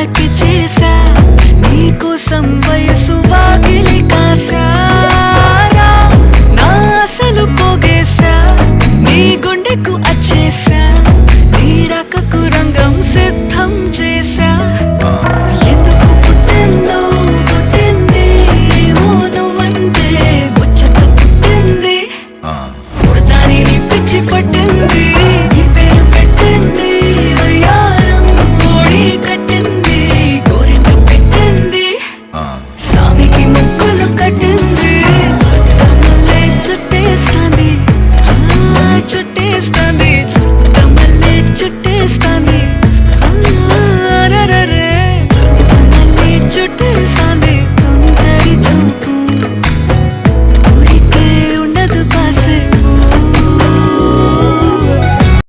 కళ్ళకి చేసా నీకోసం వయసు వాకిలి కాసారా నా అసలు పోగేశా నీ గుండెకు అచ్చేసా నీ రకకు రంగం సిద్ధ